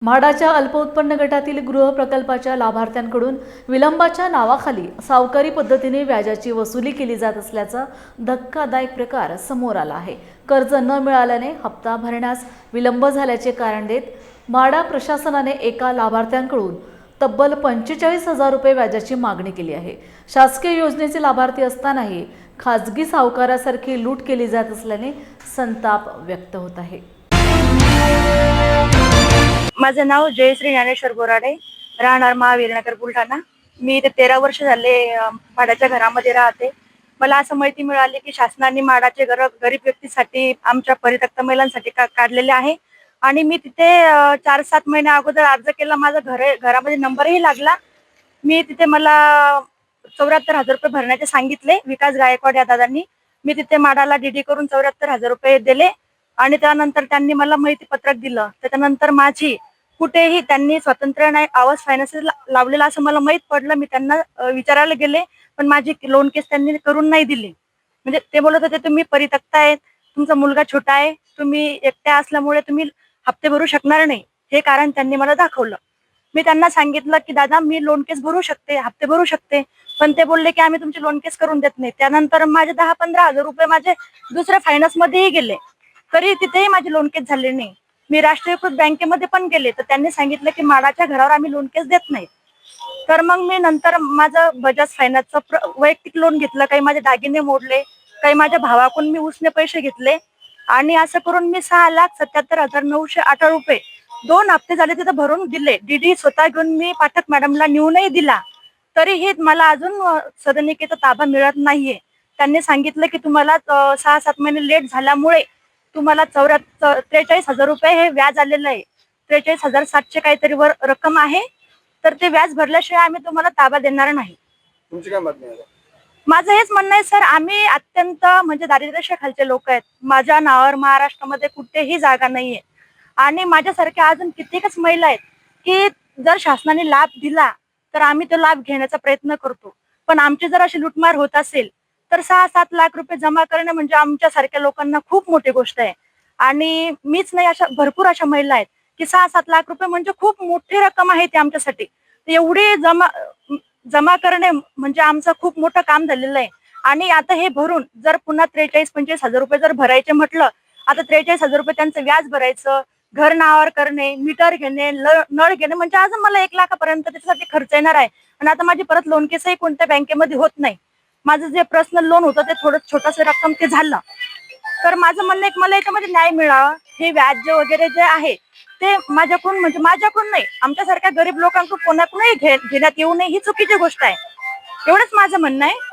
म्हाडाच्या अल्पउत्पन्न गटातील गृह प्रकल्पाच्या लाभार्थ्यांकडून विलंबाच्या नावाखाली सावकारी पद्धतीने व्याजाची वसुली केली जात असल्याचा धक्कादायक प्रकार समोर आला आहे। कर्ज न मिळाल्याने हप्ता भरण्यास विलंब झाल्याचे कारण देत म्हाडा प्रशासनाने एका लाभार्थ्यांकडून तब्बल 45,000 रुपये व्याजाची मागणी केली आहे। शासकीय योजनेचे लाभार्थी असतानाही खाजगी सावकारासारखी लूट केली जात असल्याने संताप व्यक्त होत आहे। माझं नाव जयश्री ज्ञानेश्वर बोराडे, राहणार महावीर नगर, बुलढाणा। मी इथे 13 वर्ष झाले म्हाडाच्या घरामध्ये राहते। मला असं माहिती मिळाली की शासनाने म्हाडाचे घर गरीब व्यक्तीसाठी, आमच्या परित्यक्त महिलांसाठी काढलेले आहे आणि मी तिथे 4-7 महिन्या अगोदर अर्ज केला। माझा घरामध्ये नंबरही लागला। मी तिथे मला 74,000 रुपये भरण्याचे सांगितले विकास गायकवाड या दादांनी। मी तिथे म्हाडाला डीडी करून 74,000 रुपये दिले आणि त्यानंतर त्यांनी मला माहिती पत्रक दिलं। त्यानंतर माझी कुठेही त्यांनी स्वतंत्र नाही आवाज फायनान्स लावलेला असं मला माहित पडलं। मी त्यांना विचारायला गेले, पण माझी लोन केस त्यांनी करून नाही दिली। म्हणजे ते बोलत होते तुम्ही परित्यक्त आहेत, तुमचा मुलगा छोटा आहे, तुम्ही एकट्या असल्यामुळे तुम्ही हप्ते भरू शकणार नाही, हे कारण त्यांनी मला दाखवलं। मी त्यांना सांगितलं की दादा मी लोन केस भरू शकते, हप्ते भरू शकते, पण ते बोलले की आम्ही तुमचे लोन केस करून देत नाही। त्यानंतर माझे 10-15,000 रुपये माझे दुसऱ्या फायनान्स मध्येही गेले, तरी तिथेही माझे लोन केस झाले नाही। मी राष्ट्रीयकृत बँकेमध्ये पण गेले, तर त्यांनी सांगितलं की म्हाडाच्या घरावर आम्ही लोन केस देत नाही। तर मग मी नंतर माझं बजाज फायनान्सचं वैयक्तिक लोन घेतलं, काही माझे दागिने मोडले, काही माझ्या भावाकडून मी उसने पैसे घेतले आणि असं करून मी 6,77,918 रुपये 2 हप्ते झाले तिथं भरून दिले। डीडी स्वतः घेऊन मी पाठक मॅडमला नेऊनही दिला, तरीही मला अजून सदनिकेचा ताबा मिळत नाहीये। त्यांनी सांगितलं की तुम्हाला 6-7 महिने लेट झाल्यामुळे तुम्हाला 43,000 रुपये हे व्याज आलेलं आहे। 43,700 काहीतरी वर रक्कम आहे, तर ते व्याज भरल्याशिवाय आम्ही तुम्हाला ताबा देणार नाही। तुमची काय मागणी आहे? माझं हेच म्हणणं आहे सर, आम्ही अत्यंत म्हणजे दारिद्र्यरेषेखालचे लोक आहेत। माझ्या नावावर महाराष्ट्रामध्ये कुठेही जागा नाहीये आणि माझ्यासारख्या अजून कित्येकच महिला आहेत की जर शासनाने लाभ दिला तर आम्ही तो लाभ घेण्याचा प्रयत्न करतो, पण आमची जर अशी लुटमार होत असेल तर 6-7 लाख रुपये जमा करणे म्हणजे आमच्या सारख्या लोकांना खूप मोठी गोष्ट आहे। आणि मीच नाही, अशा भरपूर अशा महिला आहेत की 6-7 लाख रुपये म्हणजे खूप मोठी रक्कम आहे ती आमच्यासाठी। एवढी जमा करणे म्हणजे आमचं खूप मोठं काम झालेलं आहे। आणि आता हे भरून जर पुन्हा 43-45,000 रुपये जर भरायचे म्हटलं, आता 43,000 रुपये त्यांचं व्याज भरायचं, घर नावावर करणे, मीटर घेणे, नळ घेणे, म्हणजे अजून मला 1 लाखापर्यंत त्याच्यासाठी खर्च येणार आहे। आणि आता माझी परत लोन केसही कोणत्या बँकेमध्ये होत नाही। माझं जे पर्सनल लोन होतं ते थोडं छोटंसं रक्कम ते झालं। तर माझं म्हणणं आहे की मला याच्यामध्ये न्याय मिळावा। हे व्याज वगैरे जे आहे ते माझ्याकडून नाही, आमच्यासारख्या गरीब लोकांकडून कोणाकडूनही घेण्यात येऊ नये, ही चुकीची गोष्ट आहे। एवढंच माझं म्हणणं आहे।